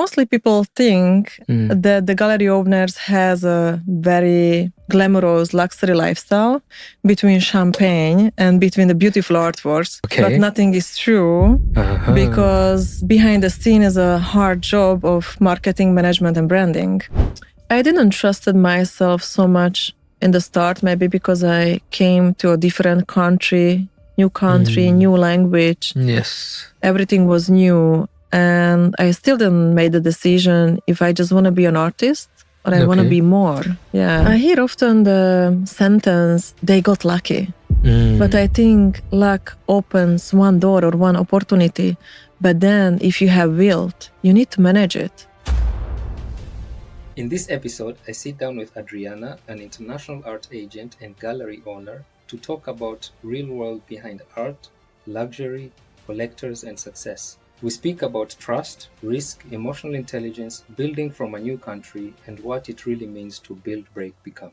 Mostly people think that the gallery owners has a very glamorous luxury lifestyle between champagne and between the beautiful artworks. Okay. But nothing is true because behind the scene is a hard job of marketing, management and branding. I didn't trusted myself so much in the start, maybe because I came to a different country, new language. Yes. Everything was new. And I still didn't make the decision if I just want to be an artist or I want to be more. Yeah. I hear often the sentence, they got lucky. But I think luck opens one door or one opportunity. But then if you have will, you need to manage it. In this episode, I sit down with Adriana, an international art agent and gallery owner, to talk about real world behind art, luxury, collectors and success. We speak about trust, risk, emotional intelligence, building from a new country, and what it really means to build, break, become.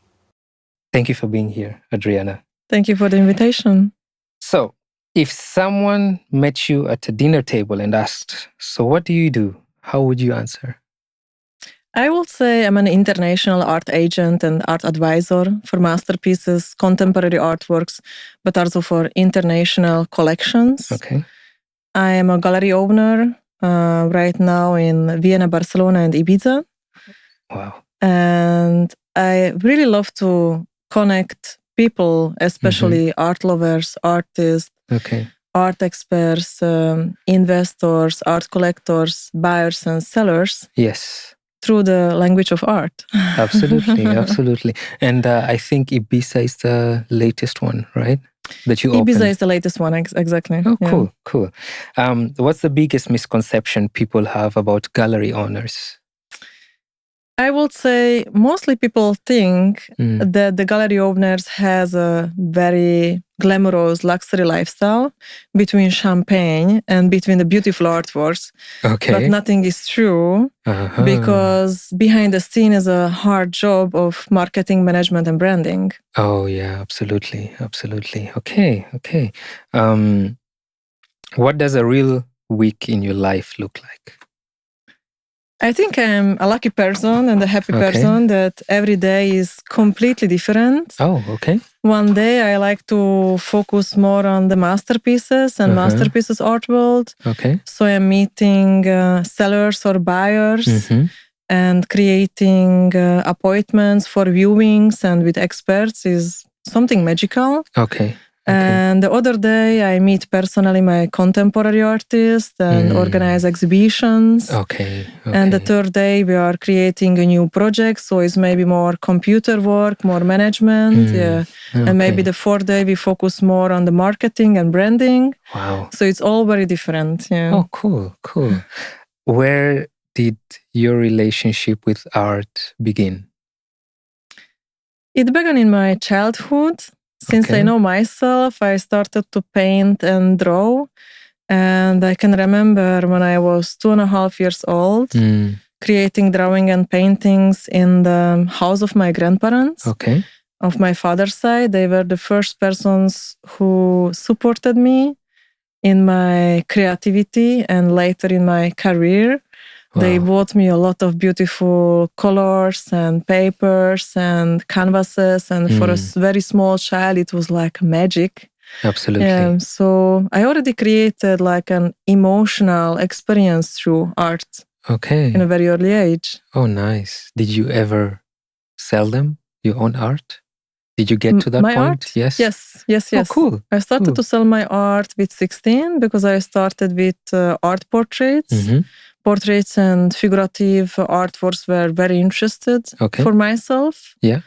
Thank you for being here, Adriana. Thank you for the invitation. So, if someone met you at a dinner table and asked, so what do you do? How would you answer? I would say I'm an international art agent and art advisor for masterpieces, contemporary artworks, but also for international collections. Okay. I am a gallery owner right now in Vienna, Barcelona and Ibiza. Wow. And I really love to connect people, especially art lovers, artists, art experts, investors, art collectors, buyers and sellers. Yes. Through the language of art. Absolutely, absolutely. And I think Ibiza is the latest one, right? That you Ibiza opened. is the latest one, exactly. Oh, cool, cool. What's the biggest misconception people have about gallery owners? I would say mostly people think that the gallery owners has a very glamorous luxury lifestyle between champagne and between the beautiful artworks. Okay. But nothing is true because behind the scene is a hard job of marketing, management and branding. Oh yeah, absolutely, absolutely. Okay. What does a real week in your life look like? I think I'm a lucky person and a happy person that every day is completely different. Oh, okay. One day I like to focus more on the masterpieces and masterpieces art world. Okay. So I'm meeting sellers or buyers and creating appointments for viewings and with experts is something magical. Okay. And the other day, I meet personally my contemporary artists and organize exhibitions. Okay. And the third day, we are creating a new project. So it's maybe more computer work, more management. And maybe the fourth day, we focus more on the marketing and branding. Wow. So it's all very different. Yeah. Oh, cool. Where did your relationship with art begin? It began in my childhood. Since I know myself, I started to paint and draw. And I can remember when I was 2.5 years old, creating drawing and paintings in the house of my grandparents. Okay. Of my father's side. They were the first persons who supported me in my creativity and later in my career. Wow. They bought me a lot of beautiful colors and papers and canvases. And for a very small child, it was like magic. Absolutely. So I already created like an emotional experience through art. Okay. In a very early age. Oh, nice. Did you ever sell them, your own art? Did you get to that my point? Art? Yes. Yes. Oh, cool. I started to sell my art with 16 because I started with art portraits. Portraits and figurative artworks were very interested for myself. Yeah.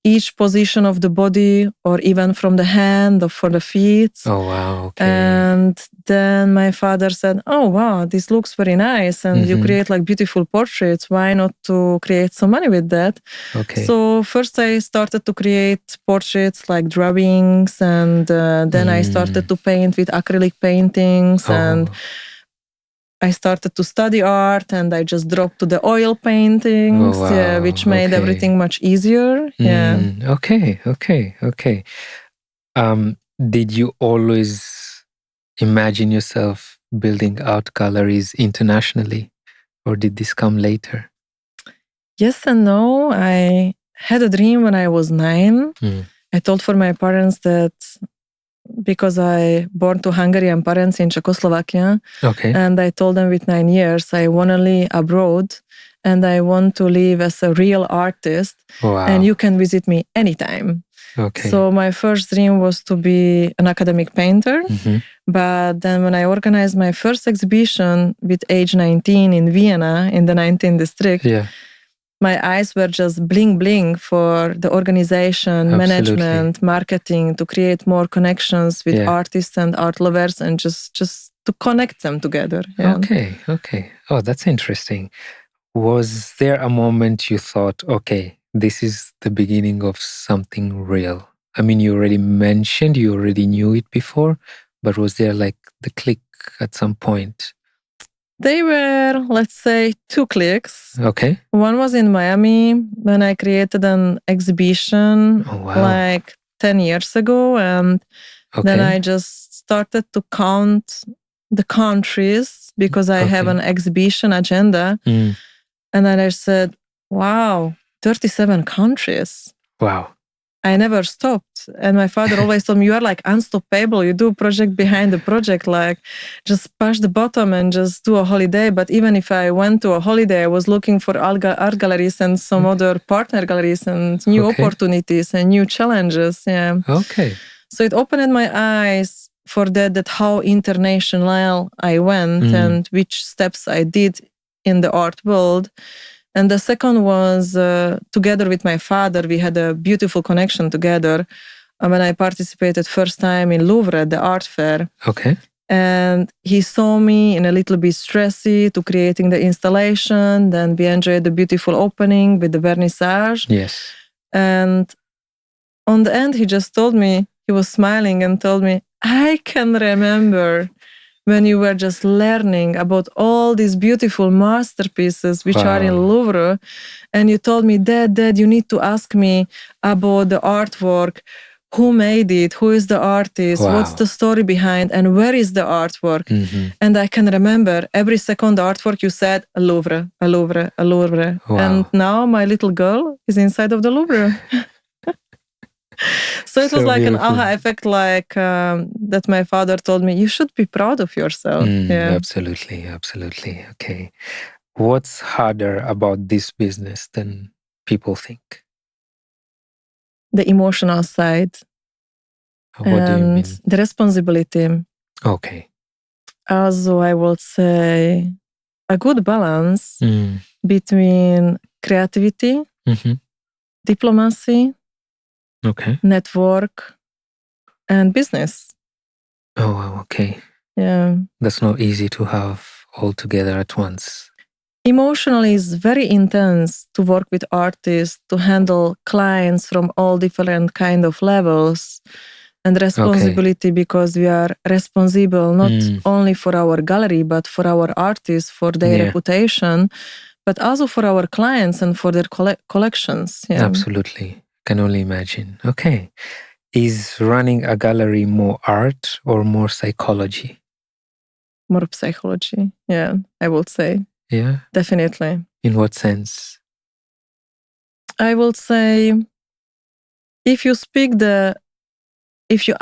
Each position of the body or even from the hand or for the feet. Oh, wow. Okay. And then my father said, oh, wow, this looks very nice. And you create like beautiful portraits. Why not to create some money with that? Okay. So first I started to create portraits like drawings. And then I started to paint with acrylic paintings. And I started to study art and I just dropped to the oil paintings, which made everything much easier. Okay. Did you always imagine yourself building art galleries internationally? Or did this come later? Yes and no. I had a dream when I was 9. I told for my parents that because I born to Hungarian parents in Czechoslovakia. Okay. And I told them with 9 years, I want to live abroad and I want to live as a real artist. Wow. And you can visit me anytime. Okay. So my first dream was to be an academic painter. But then when I organized my first exhibition with age 19 in Vienna, in the 19th district, my eyes were just bling bling for the organization, management, marketing, to create more connections with artists and art lovers and just to connect them together. Okay. Oh, that's interesting. Was there a moment you thought, okay, this is the beginning of something real? I mean, you already mentioned you already knew it before, but was there like the click at some point? They were, let's say, 2 clicks. Okay. One was in Miami when I created an exhibition like 10 years ago. And then I just started to count the countries because I have an exhibition agenda. And then I said, wow, 37 countries. Wow. I never stopped. And my father always told me, you are like unstoppable. You do project behind the project, like just push the button and just do a holiday. But even if I went to a holiday, I was looking for art galleries and some other partner galleries and new opportunities and new challenges. Okay. So it opened my eyes for that how international I went and which steps I did in the art world. And the second was together with my father, we had a beautiful connection together when I participated first time in Louvre, the art fair. Okay. And he saw me in a little bit stressy to creating the installation. Then we enjoyed the beautiful opening with the vernissage. Yes. And on the end, he just told me, he was smiling and told me, I can remember when you were just learning about all these beautiful masterpieces which are in Louvre. And you told me, Dad, you need to ask me about the artwork. Who made it? Who is the artist? What's the story behind? And where is the artwork? And I can remember every second artwork you said, a Louvre, a Louvre, a Louvre. And now my little girl is inside of the Louvre. So it was like beautiful. An aha effect, like that my father told me, you should be proud of yourself. Absolutely. Okay. What's harder about this business than people think? The emotional side. What do you mean? The responsibility. Okay. Also, I would say a good balance between creativity, diplomacy, network, and business. Oh, okay. Yeah. That's not easy to have all together at once. Emotionally, it's very intense to work with artists, to handle clients from all different kind of levels, and responsibility because we are responsible not only for our gallery, but for our artists, for their reputation, but also for our clients and for their collections. Absolutely. Can only imagine. Okay. Is running a gallery more art or more psychology? More psychology. Yeah, I would say. Yeah? Definitely. In what sense? I would say if you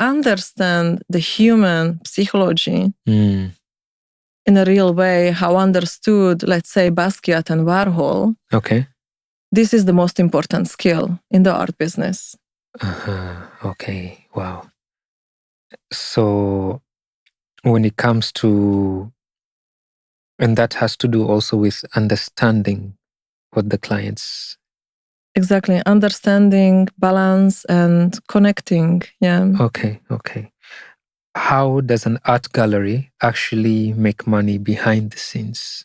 understand the human psychology in a real way, how understood, let's say, Basquiat and Warhol. Okay. This is the most important skill in the art business. Okay. Wow. So when it comes to, and that has to do also with understanding what the clients. Exactly. Understanding, balance, and connecting. Yeah. Okay. How does an art gallery actually make money behind the scenes?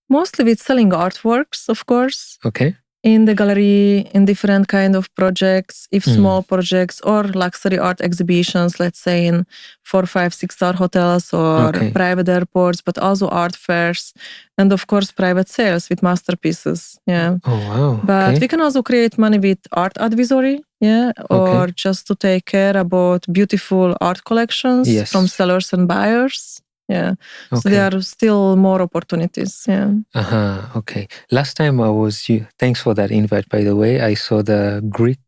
Mostly with selling artworks, of course. Okay. In the gallery, in different kind of projects, if small projects or luxury art exhibitions, let's say in 4, 5, 6-star hotels or private airports, but also art fairs, and of course private sales with masterpieces. Yeah. Oh wow. But we can also create money with art advisory, or just to take care about beautiful art collections from sellers and buyers. Yeah. So there are still more opportunities. Yeah. Okay. Last time thanks for that invite, by the way. I saw the Greek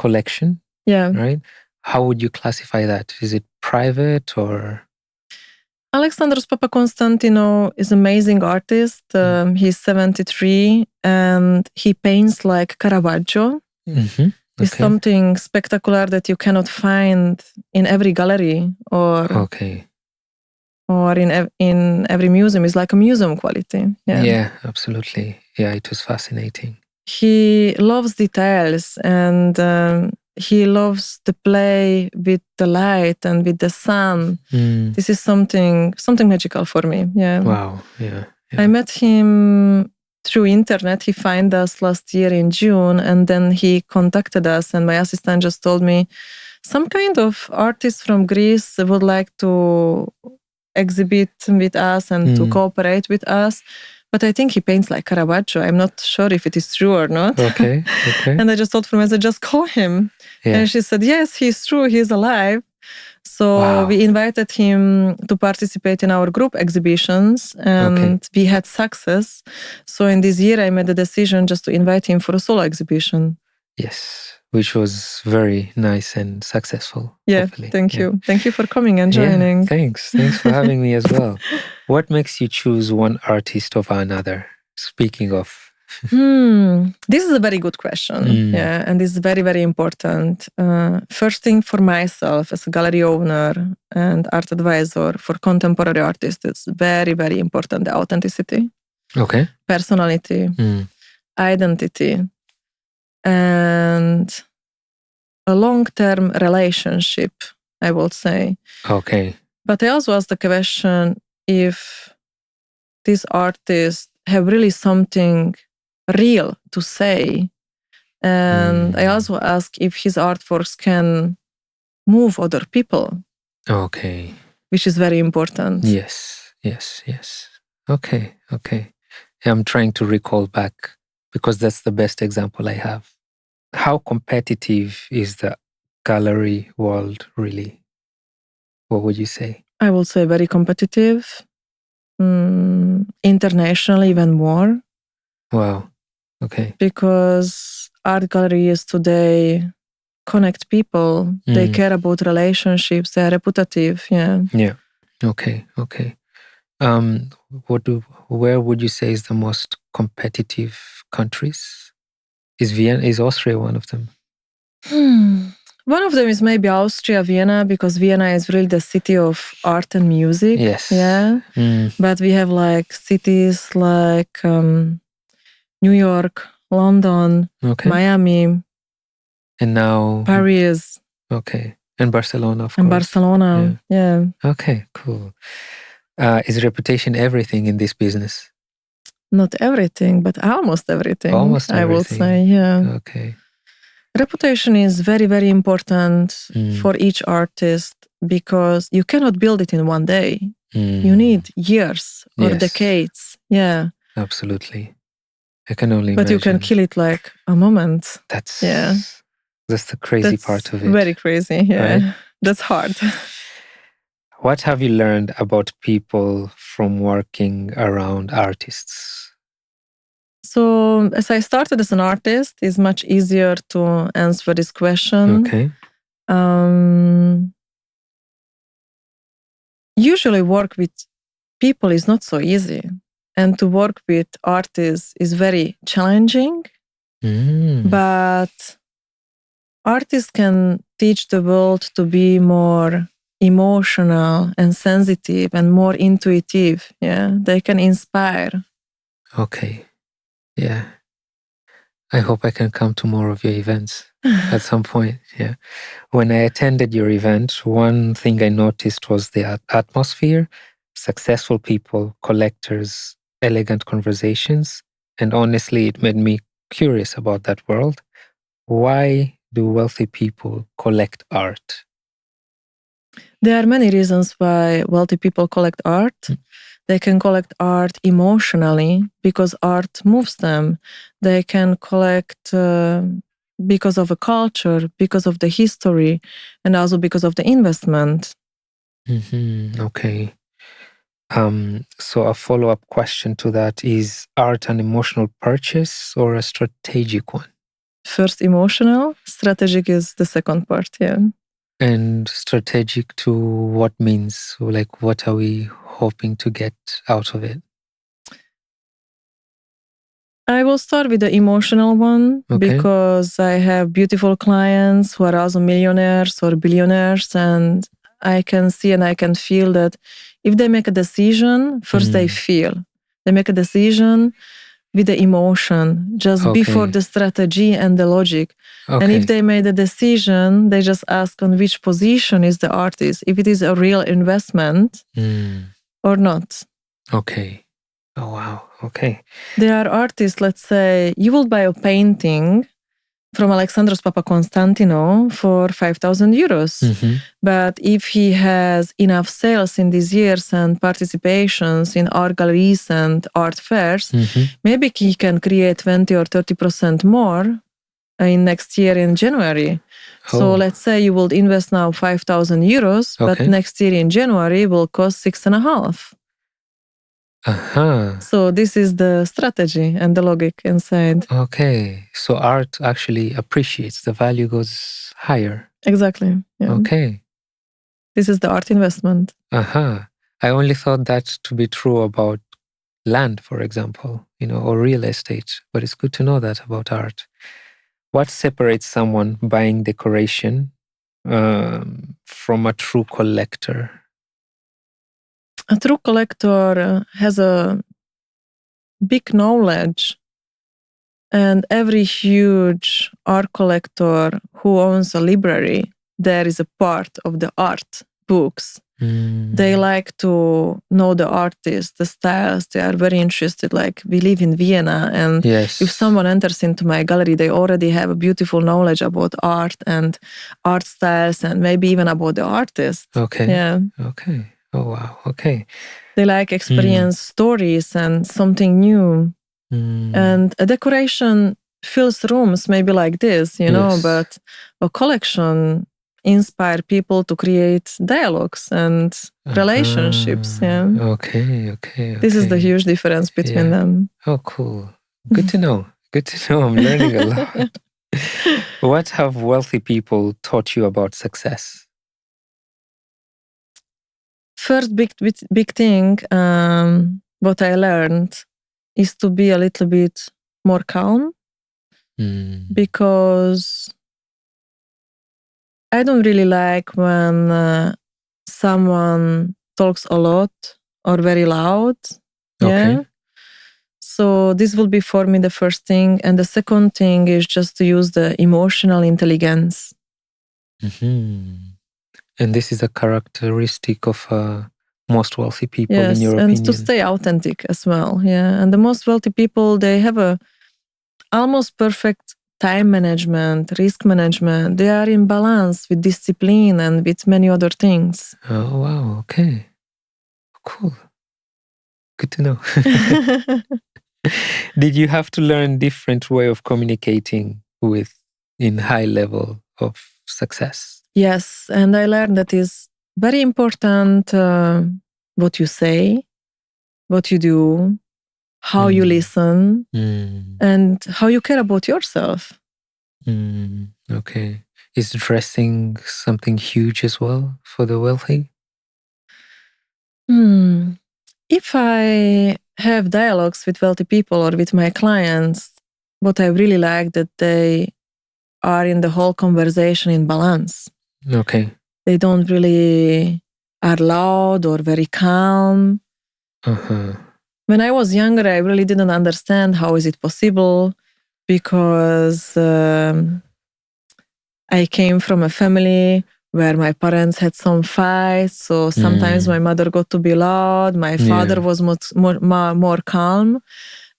collection. Yeah. Right? How would you classify that? Is it private or? Alexandros Papakonstantinou is an amazing artist. He's 73 and he paints like Caravaggio. Mm-hmm. It's something spectacular that you cannot find in every gallery or in every museum. It's like a museum quality. Yeah, absolutely. Yeah, it was fascinating. He loves details and he loves to play with the light and with the sun. This is something magical for me. Yeah. Wow. Yeah. I met him through internet. He found us last year in June, and then he contacted us, and my assistant just told me some kind of artist from Greece would like to exhibit with us and to cooperate with us. But I think he paints like Caravaggio. I'm not sure if it is true or not. Okay. And I just told her, I said, just call him. Yeah. And she said, yes, he's true. He's alive. So we invited him to participate in our group exhibitions and we had success. So in this year, I made the decision just to invite him for a solo exhibition. Yes, which was very nice and successful. Yeah, hopefully. Thank you. Thank you for coming and joining. Yeah, thanks for having me as well. What makes you choose one artist over another? Speaking of. This is a very good question. Yeah, and this is very, very important. First thing for myself as a gallery owner and art advisor for contemporary artists, it's very, very important, the authenticity. Okay. Personality, identity, and a long-term relationship, I would say. Okay. But I also ask the question if these artists have really something real to say. And I also ask if his artworks can move other people. Okay. Which is very important. Yes. Okay. I'm trying to recall back because that's the best example I have. How competitive is the gallery world really? What would you say? I will say very competitive. Internationally, even more. Wow. Okay. Because art galleries today connect people. They care about relationships. They are reputative. Yeah. Okay. Where would you say is the most competitive countries? Is Austria one of them? One of them is maybe Austria, Vienna, because Vienna is really the city of art and music. Yes. Yeah. But we have like cities like New York, London, Miami. And now Paris. Okay. And Barcelona, of course. And Barcelona, yeah. Okay, cool. Is reputation everything in this business? Not everything, but almost everything. Almost everything. I would say, yeah. Okay. Reputation is very, very important for each artist because you cannot build it in one day. You need years or decades. Yeah. Absolutely. I can only imagine. But you can kill it like a moment. That's the crazy part of it. Very crazy, yeah. Right? That's hard. What have you learned about people from working around artists? So, as I started as an artist, it's much easier to answer this question. Okay. Usually work with people is not so easy. And to work with artists is very challenging. But artists can teach the world to be more emotional and sensitive and more intuitive. Yeah, they can inspire. Okay. Yeah. I hope I can come to more of your events at some point. Yeah. When I attended your event, one thing I noticed was the atmosphere, successful people, collectors, elegant conversations. And honestly, it made me curious about that world. Why do wealthy people collect art? There are many reasons why wealthy people collect art. They can collect art emotionally because art moves them. They can collect because of a culture, because of the history, and also because of the investment. Okay. So a follow-up question to that, is art an emotional purchase or a strategic one? First emotional, strategic is the second part, yeah. And strategic to what means? Like, what are we hoping to get out of it? I will start with the emotional one because I have beautiful clients who are also millionaires or billionaires, and I can see and I can feel that if they make a decision, first they feel. They make a decision with the emotion, just before the strategy and the logic. And if they made a decision, they just ask on which position is the artist, if it is a real investment or not. Okay. Oh, wow. Okay. There are artists, let's say, you will buy a painting from Alexandros Papakonstantino for 5,000 euros. But if he has enough sales in these years and participations in art galleries and art fairs, maybe he can create 20 or 30% more in next year in January. So let's say you will invest now 5,000 euros, but next year in January will cost 6.5. So this is the strategy and the logic inside. Okay. So art actually appreciates, the value goes higher. Exactly. Yeah. Okay. This is the art investment. I only thought that to be true about land, for example, or real estate, but it's good to know that about art. What separates someone buying decoration from a true collector? A true collector has a big knowledge, and every huge art collector who owns a library, there is a part of the art books. They like to know the artists, the styles. They are very interested. Like, we live in Vienna, and if someone enters into my gallery, they already have a beautiful knowledge about art and art styles, and maybe even about the artist. Okay. Yeah. Okay. Oh, wow. Okay. They like experience stories and something new. And a decoration fills rooms maybe like this, but a collection inspire people to create dialogues and relationships. Yeah. Okay. This is the huge difference between them. Oh, cool. Good to know. Good to know. I'm learning a lot. What have wealthy people taught you about success? First big thing, what I learned is to be a little bit more calm, because I don't really like when someone talks a lot or very loud. Yeah. So this will be for me the first thing. And the second thing is just to use the emotional intelligence. And this is a characteristic of most wealthy people, in your opinion? Yes, and to stay authentic as well. Yeah. And the most wealthy people, they have a almost perfect time management, risk management. They are in balance with discipline and with many other things. Oh, wow. Okay. Cool. Good to know. Did you have to learn different way of communicating in high level of success? Yes. And I learned that is very important what you say, what you do, how you listen, and how you care about yourself. Okay. Is dressing something huge as well for the wealthy? If I have dialogues with wealthy people or with my clients, what I really like that they are in the whole conversation in balance. Okay. They don't really are loud or very calm. When I was younger, I really didn't understand how is it possible, because I came from a family where my parents had some fights. So sometimes my mother got to be loud. My father was more calm.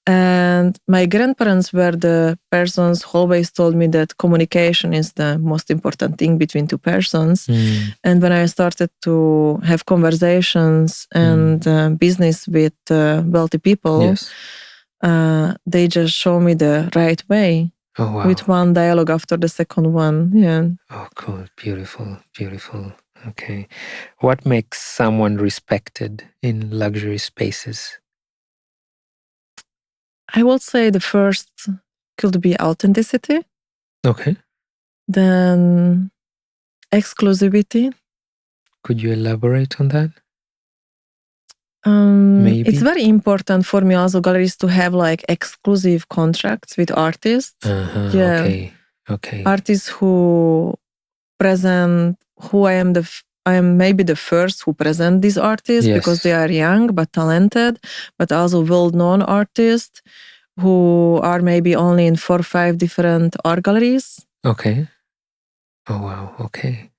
And my grandparents were the persons who always told me that communication is the most important thing between two persons. And when I started to have conversations and business with wealthy people, they just show me the right way. Oh, wow. With one dialogue after the second one. Yeah. Oh, cool. Beautiful. Beautiful. Okay. What makes someone respected in luxury spaces? I would say the first could be authenticity. Okay. Then exclusivity. Could you elaborate on that? Maybe. It's very important for me also galleries to have like exclusive contracts with artists. Okay. Artists who present, who I am maybe the first who present these artists because they are young but talented, but also well-known artists who are maybe only in 4 or 5 different art galleries. Okay. Oh, wow. Okay.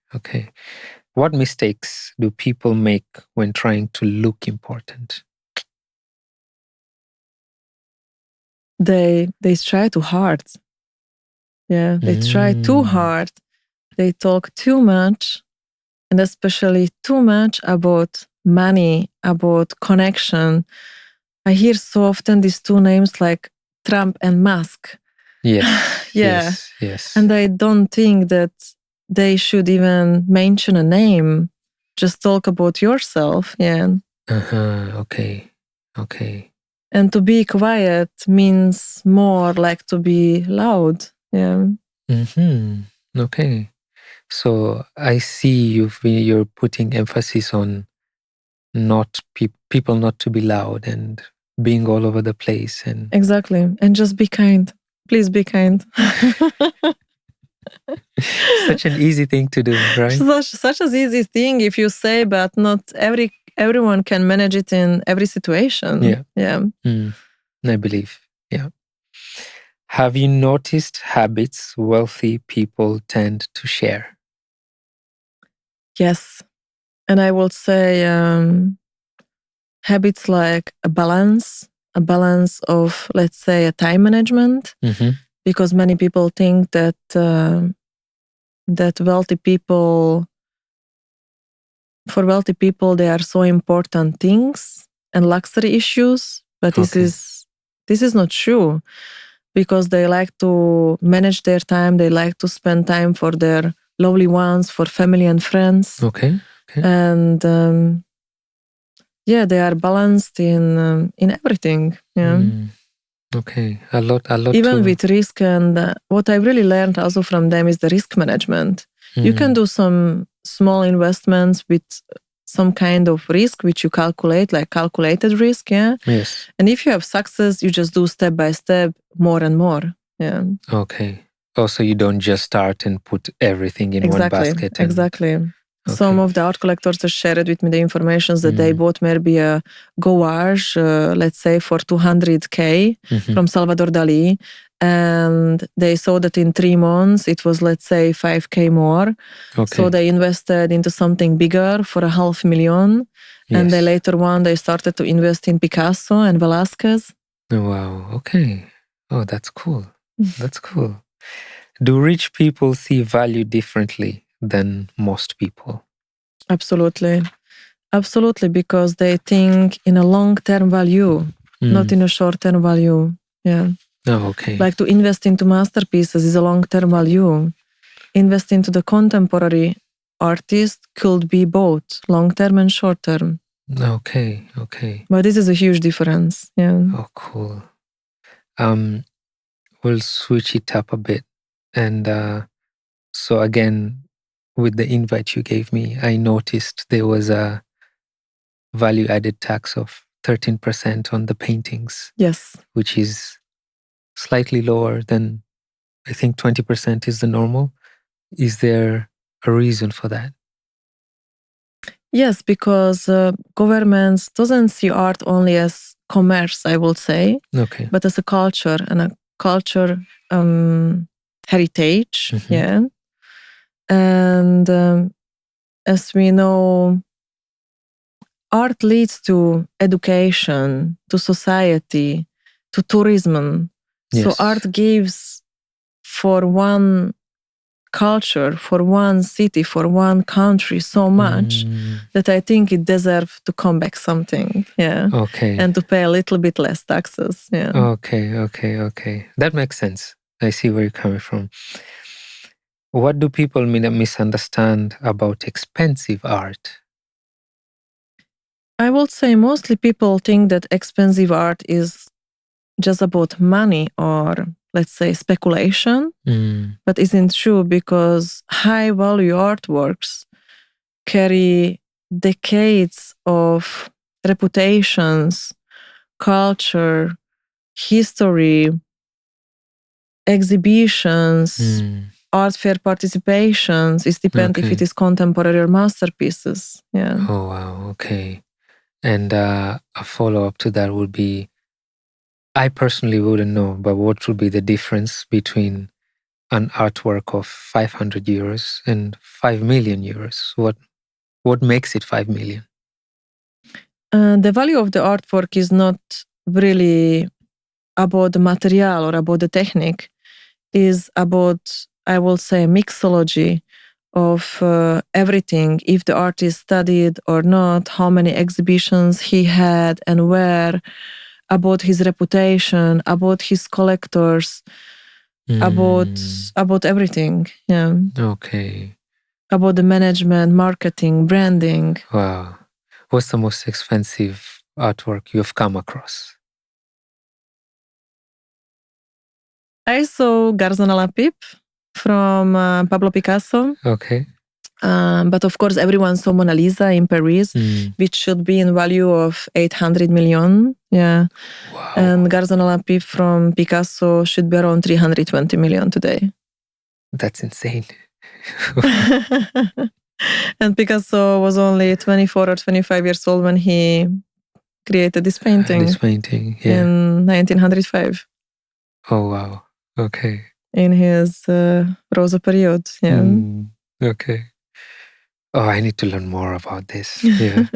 What mistakes do people make when trying to look important? They try too hard. Yeah, they try too hard. They talk too much, and especially too much about money, about connection. I hear so often these two names like Trump and Musk. Yes. And I don't think that they should even mention a name. Just talk about yourself. Yeah. Okay. And to be quiet means more like to be loud. Yeah. Okay. So I see you're putting emphasis on not people not to be loud and being all over the place and exactly, and just be kind. Please be kind. Such an easy thing to do, right? Such an easy thing if you say, but not everyone can manage it in every situation. Yeah. I believe. Yeah. Have you noticed habits wealthy people tend to share? Yes. And I would say habits like a balance of, let's say, a time management, because many people think that wealthy people, for wealthy people, they are so important things and luxury issues, but this is not true, because they like to manage their time. They like to spend time for their lovely ones, for family and friends. Okay. And they are balanced in everything. Yeah. Okay, a lot. Even with risk, and what I really learned also from them is the risk management. You can do some small investments with some kind of risk, which you calculate, like calculated risk. Yeah. Yes. And if you have success, you just do step by step, more and more. Yeah. Okay. Also, you don't just start and put everything in one basket. Exactly. Some of the art collectors have shared with me the information that they bought maybe a gouache, let's say for 200K from Salvador Dali. And they saw that in 3 months, it was, let's say, 5K more. Okay. So they invested into something bigger for $500,000. Yes. And then later on, they started to invest in Picasso and Velasquez. Wow. Okay. Oh, that's cool. That's cool. Do rich people see value differently than most people? Absolutely. Absolutely, because they think in a long-term value, not in a short-term value. Yeah. Oh, okay. Like to invest into masterpieces is a long-term value. Invest into the contemporary artist could be both long-term and short-term. Okay. But this is a huge difference. Yeah. Oh, cool. We'll switch it up a bit. And so again, with the invite you gave me, I noticed there was a value-added tax of 13% on the paintings. Yes. Which is slightly lower than, I think 20% is the normal. Is there a reason for that? Yes, because governments doesn't see art only as commerce, I would say, but as a culture and a culture heritage. Yeah. And as we know, art leads to education, to society, to tourism. Yes. So art gives for one culture, for one city, for one country so much that I think it deserves to come back something. Yeah. Okay. And to pay a little bit less taxes. Yeah. Okay. That makes sense. I see where you're coming from. What do people misunderstand about expensive art? I would say mostly people think that expensive art is just about money or, let's say, speculation, but isn't true, because high value artworks carry decades of reputations, culture, history, exhibitions, art fair participations. It depends if it is contemporary or masterpieces. Yeah. Oh, wow. Okay. And a follow-up to that would be, I personally wouldn't know, but what would be the difference between an artwork of 500 euros and 5 million euros? What makes it 5 million? The value of the artwork is not really about the material or about the technique, is about, I will say, mixology of everything. If the artist studied or not, how many exhibitions he had and where, about his reputation, about his collectors, about everything. Yeah. Okay. About the management, marketing, branding. Wow. What's the most expensive artwork you've come across? I saw Garzon à la Pipe from Pablo Picasso. Okay. But of course, everyone saw Mona Lisa in Paris, which should be in value of 800 million. Yeah. Wow. And Garzon à la Pipe from Picasso should be around 320 million today. That's insane. And Picasso was only 24 or 25 years old when he created this painting. Yeah. In 1905. Oh, wow. Okay. In his Rosa period. Yeah. Okay. Oh, I need to learn more about this. Yeah.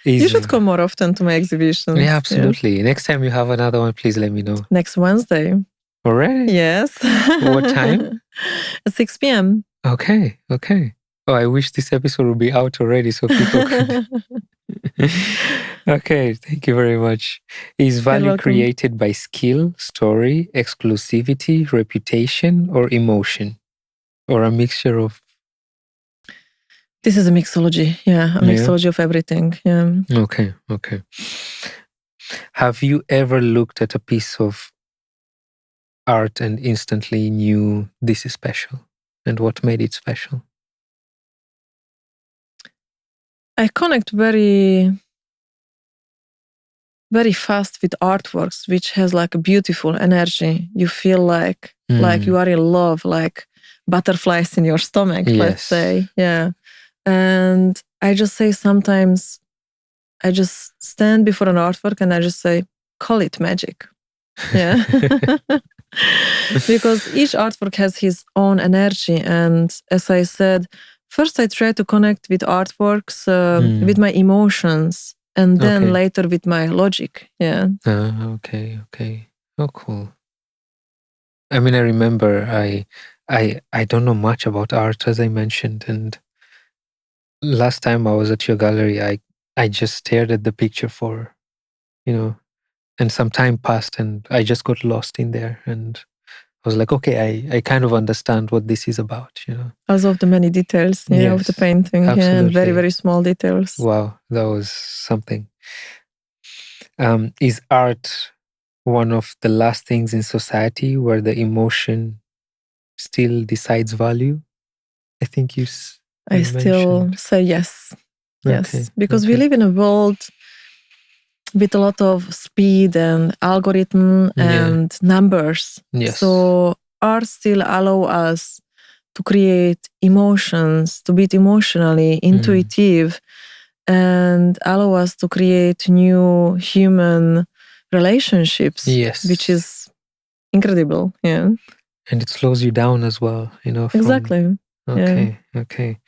You should come more often to my exhibitions. Yeah, absolutely. Yeah. Next time you have another one, please let me know. Next Wednesday. Already? Yes. What time? At 6 p.m. Okay. Oh, I wish this episode would be out already so people could. Okay, thank you very much. Is value created by skill, story, exclusivity, reputation, or emotion? Or a mixture of? This is a mixology. Yeah, a mixology of everything. Yeah. Okay. Have you ever looked at a piece of art and instantly knew this is special? And what made it special? I connect very fast with artworks, which has like a beautiful energy. You feel like you are in love, like butterflies in your stomach, let's say. Yeah. And I just say sometimes I just stand before an artwork and I just say, call it magic. Yeah. Because each artwork has his own energy. And as I said, first I try to connect with artworks with my emotions, and then later with my logic. Yeah. Okay. Oh, cool. I mean, I remember I don't know much about art, as I mentioned, and last time I was at your gallery, I just stared at the picture for, and some time passed, and I just got lost in there, and I was like, okay, I kind of understand what this is about, As of the many details, of the painting, and very, very small details. Wow, that was something. Is art one of the last things in society where the emotion still decides value? I think you still say yes. Yes, because we live in a world with a lot of speed and algorithm and numbers. Yes. So art still allow us to create emotions, to be emotionally intuitive, and allow us to create new human relationships, which is incredible. Yeah. And it slows you down as well, Exactly. Okay.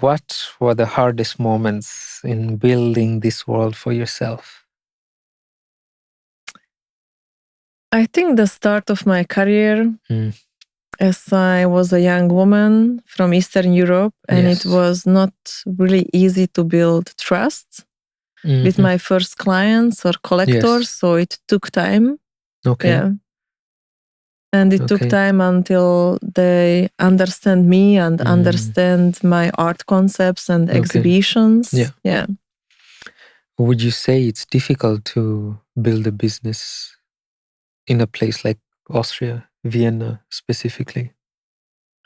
What were the hardest moments in building this world for yourself? I think the start of my career, as I was a young woman from Eastern Europe, and it was not really easy to build trust with my first clients or collectors, so it took time. Okay. Yeah. And it took time until they understand me and understand my art concepts and exhibitions. Yeah. Would you say it's difficult to build a business in a place like Austria, Vienna specifically?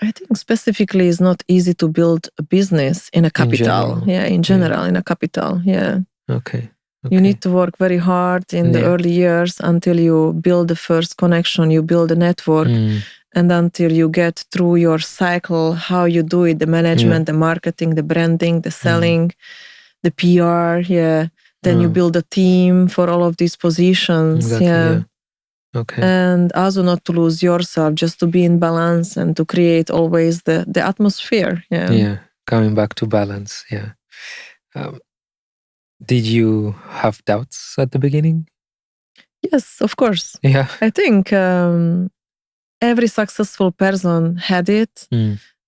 I think specifically it's not easy to build a business in a capital. In general, in a capital. Yeah. Okay. You need to work very hard in the early years until you build the first connection, you build a network, and until you get through your cycle, how you do it, the management, the marketing, the branding, the selling, the PR. Then you build a team for all of these positions. Okay. And also not to lose yourself, just to be in balance and to create always the atmosphere. Coming back to balance. Did you have doubts at the beginning? Yes, of course. Yeah. I think every successful person had it,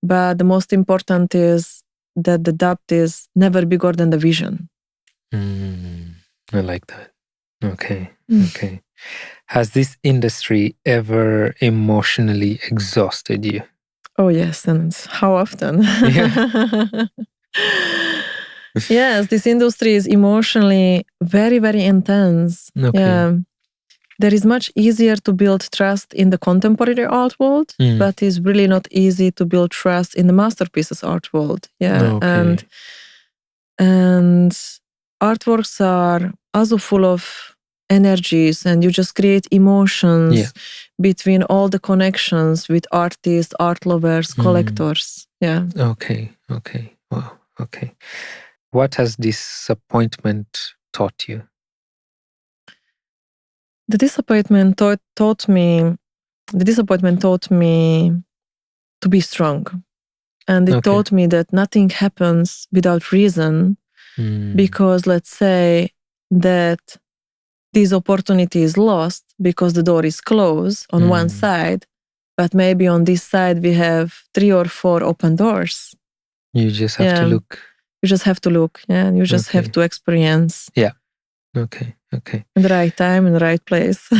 but the most important is that the doubt is never bigger than the vision. I like that. Okay. Has this industry ever emotionally exhausted you? Oh, yes. And how often? Yes, this industry is emotionally very, very intense. There is much easier to build trust in the contemporary art world, but it's really not easy to build trust in the masterpieces art world. And artworks are also full of energies, and you just create emotions between all the connections with artists, art lovers, collectors. Okay. Wow. Okay. What has disappointment taught you? The disappointment taught me to be strong. And it taught me that nothing happens without reason, because let's say that this opportunity is lost because the door is closed on one side, but maybe on this side we have 3 or 4 open doors. You just have to look. You just have to look, and you just have to experience. Okay. In the right time, in the right place.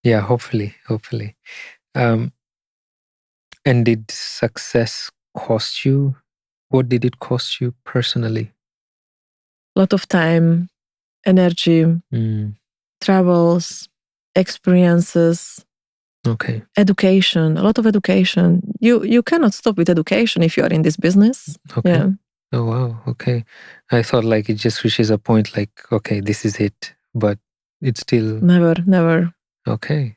Hopefully. And did success cost you? What did it cost you personally? A lot of time, energy, travels, experiences, education, a lot of education. You cannot stop with education if you are in this business. Oh, wow. Okay. I thought like it just reaches a point like, okay, this is it, but it's still... Never. Okay.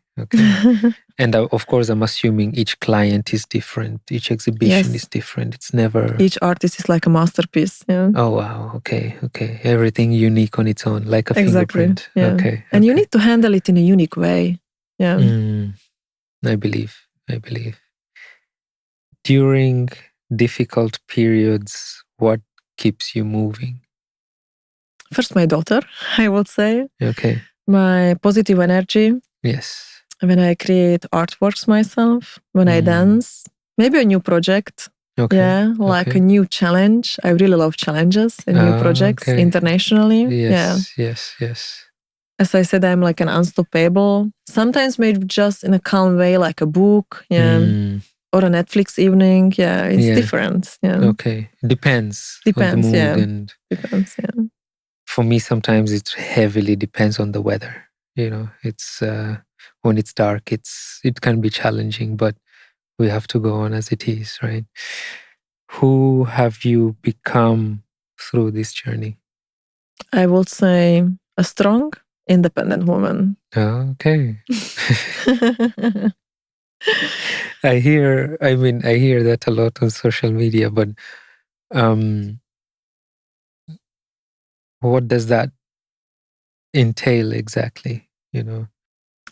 And of course, I'm assuming each client is different. Each exhibition is different. It's never... Each artist is like a masterpiece. Oh, wow. Okay. Everything unique on its own, like a fingerprint. Okay. And you need to handle it in a unique way. I believe. During difficult periods, what keeps you moving? First, my daughter, I would say. Okay. My positive energy. Yes. When I create artworks myself, when I dance, maybe a new project. Like a new challenge. I really love challenges and new projects internationally. Yes. As I said, I'm like an unstoppable. Sometimes maybe just in a calm way, like a book, or a Netflix evening. It's different. Okay, depends on the mood and depends. For me, sometimes it heavily depends on the weather. It's when it's dark, it can be challenging, but we have to go on as it is, right? Who have you become through this journey? I would say a strong, independent woman. Okay. I hear that a lot on social media, but what does that entail exactly?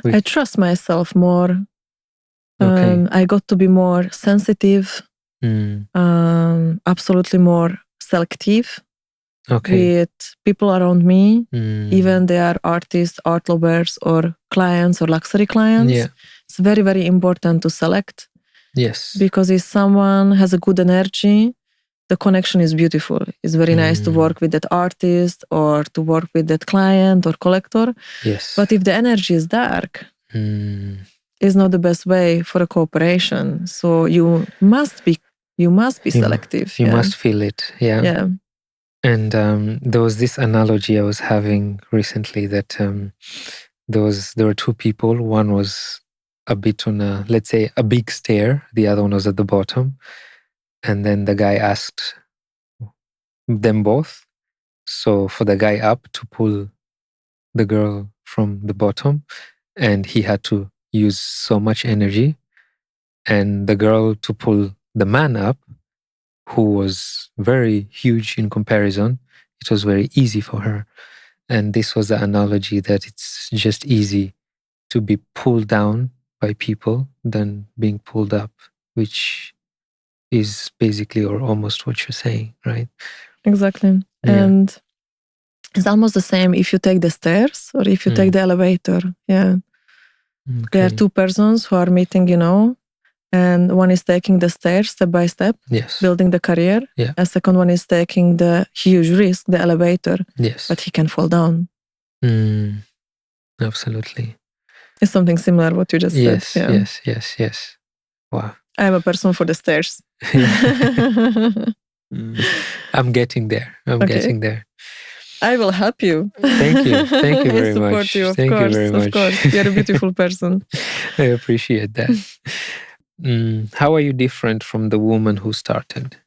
I trust myself more. I got to be more sensitive, absolutely more selective with people around me, even they are artists, art lovers, or clients or luxury clients. It's very, very important to select. Yes. Because if someone has a good energy, the connection is beautiful. It's very nice to work with that artist or to work with that client or collector. Yes. But if the energy is dark, is not the best way for a cooperation. So you must be selective. You must feel it. Yeah. Yeah. And there was this analogy I was having recently that there were two people. One was a bit on let's say a big stair. The other one was at the bottom. And then the guy asked them both. So for the guy up to pull the girl from the bottom, and he had to use so much energy. And the girl to pull the man up, who was very huge in comparison, it was very easy for her. And this was the analogy that it's just easy to be pulled down by people than being pulled up, which is basically or almost what you're saying, right? Exactly. Yeah. And it's almost the same if you take the stairs or if you take the elevator. Yeah. Okay. There are two persons who are meeting, and one is taking the stairs step by step, yes, building the career. Yeah. A second one is taking the huge risk, the elevator. Yes. But he can fall down. Absolutely. It's something similar what you just said. Yeah. Yes. Wow. I'm a person for the stairs. I'm getting there. Getting there. I will help you. Thank you. Thank you very much. I support you, of Thank course. You very much. Of course. You're a beautiful person. I appreciate that. How are you different from the woman who started?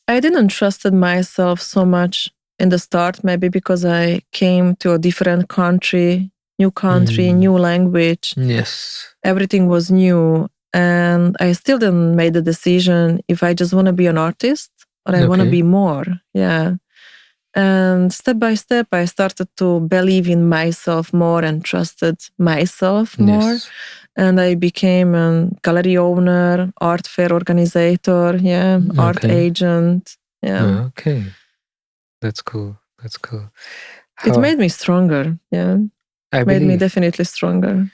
I didn't trust myself so much in the start, maybe because I came to a different country, new language. Yes. Everything was new. And I still didn't make the decision if I just want to be an artist or I want to be more. Yeah. And step by step, I started to believe in myself more and trusted myself more. Yes. And I became a gallery owner, art fair organizer, art agent. Yeah. Okay. That's cool. It made me stronger. Yeah. It made me definitely stronger.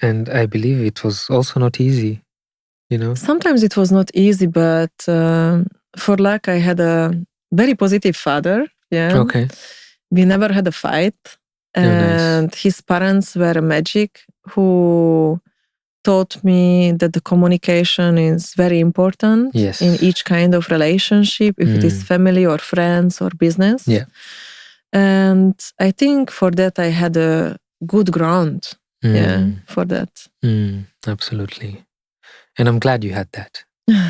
And I believe it was also not easy, Sometimes it was not easy, but for luck, I had a very positive father. Yeah. Okay. We never had a fight. And nice. His parents were magic who taught me that the communication is very important in each kind of relationship, if it is family or friends or business. Yeah. And I think for that, I had a good ground. Yeah, for that. Absolutely. And I'm glad you had that.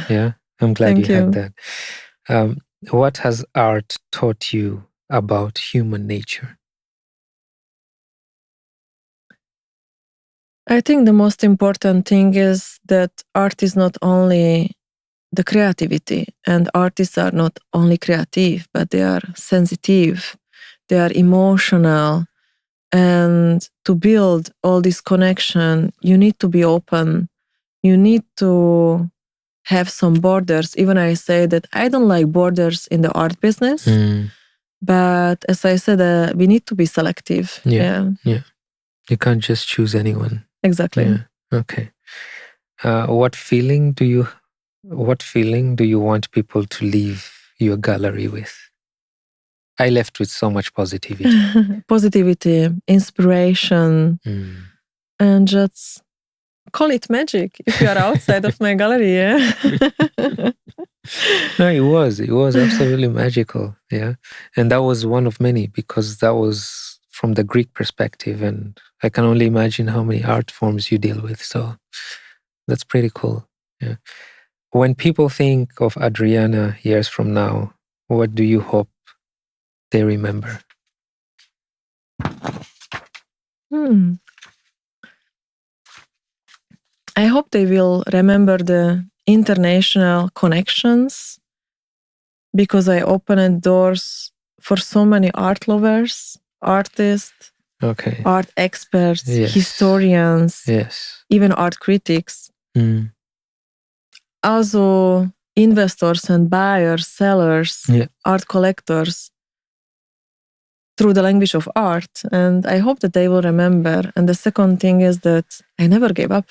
Yeah, I'm glad you had that. What has art taught you about human nature? I think the most important thing is that art is not only the creativity, and artists are not only creative, but they are sensitive, they are emotional. And to build all this connection, you need to be open. You need to have some borders. Even I say that I don't like borders in the art business. But as I said, we need to be selective. Yeah. You can't just choose anyone. Exactly. Yeah. Okay. What feeling do you want people to leave your gallery with? I left with so much positivity. Positivity, inspiration, and just call it magic if you are outside of my gallery. Yeah. No, it was absolutely magical. Yeah. And that was one of many, because that was from the Greek perspective, and I can only imagine how many art forms you deal with. So that's pretty cool. Yeah. When people think of Adriana years from now, what do you hope they remember? I hope they will remember the international connections, because I opened doors for so many art lovers, artists, art experts, historians, even art critics. Also investors and buyers, sellers, art collectors, through the language of art. And I hope that they will remember. And the second thing is that I never gave up.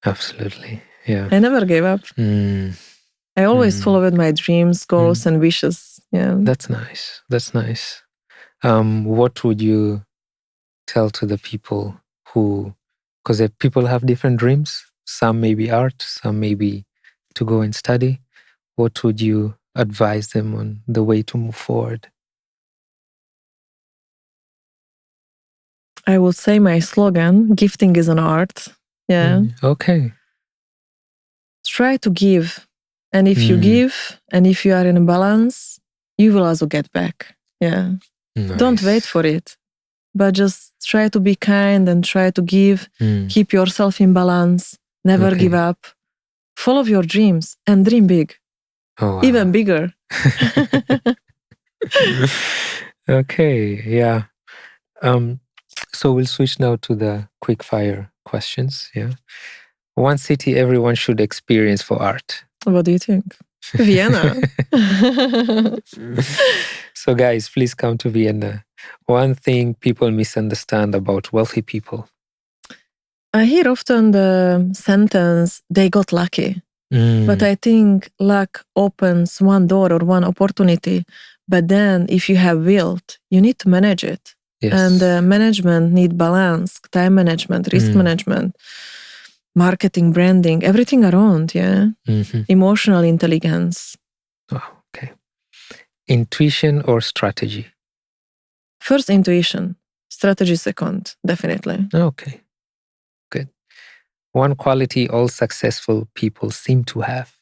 Absolutely. Yeah. I never gave up. I always followed my dreams, goals, and wishes. Yeah. That's nice. What would you tell to the people because people have different dreams. Some may be art, some may be to go and study. What would you advise them on the way to move forward? I will say my slogan, gifting is an art. Yeah. Okay. Try to give. And if you give, and if you are in a balance, you will also get back. Yeah. Nice. Don't wait for it, but just try to be kind and try to give. Keep yourself in balance. Never give up. Follow your dreams and dream big. Oh, wow. Even bigger. Okay, yeah. So we'll switch now to the quickfire questions. Yeah. One city everyone should experience for art. What do you think? Vienna. So guys, please come to Vienna. One thing people misunderstand about wealthy people. I hear often the sentence, they got lucky. But I think luck opens one door or one opportunity. But then if you have wealth, you need to manage it. Yes. And management need balance, time management, risk management, marketing, branding, everything around, yeah? Emotional intelligence. Oh, okay. Intuition or strategy? First, intuition. Strategy second, definitely. Okay. Good. One quality all successful people seem to have.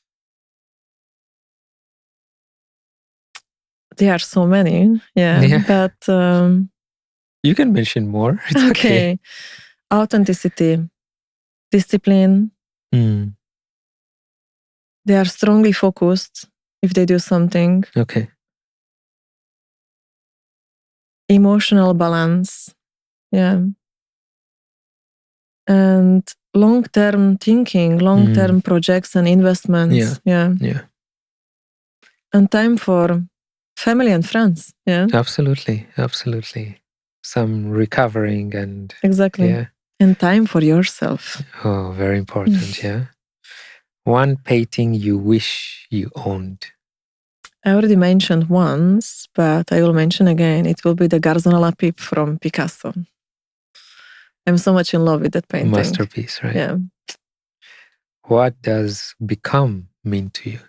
There are so many, yeah. But you can mention more. It's okay. Authenticity, discipline. They are strongly focused if they do something. Okay. Emotional balance, yeah. And long-term thinking, long-term projects and investments, yeah. And time for family and friends, yeah. Absolutely. Some recovering and exactly. Yeah. And time for yourself. Oh, very important, yeah. One painting you wish you owned. I already mentioned once, but I will mention again. It will be the Garzon à la Pipe from Picasso. I'm so much in love with that painting. Masterpiece, right? Yeah. What does become mean to you?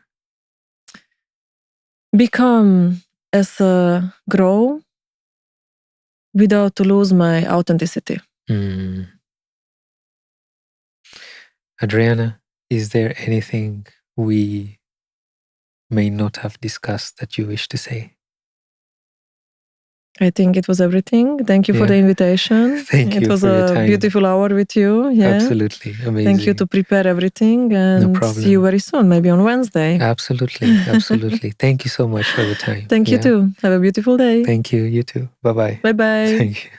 Become as a grow without to lose my authenticity. Adriana, is there anything we may not have discussed that you wish to say? I think it was everything. Thank you for the invitation. Thank you. It was for your a time. Beautiful hour with you. Yeah. Absolutely. Amazing. Thank you to prepare everything and no problem. See you very soon, maybe on Wednesday. Absolutely. Thank you so much for the time. Thank you too. Have a beautiful day. Thank you. You too. Bye-bye. Bye-bye. Thank you.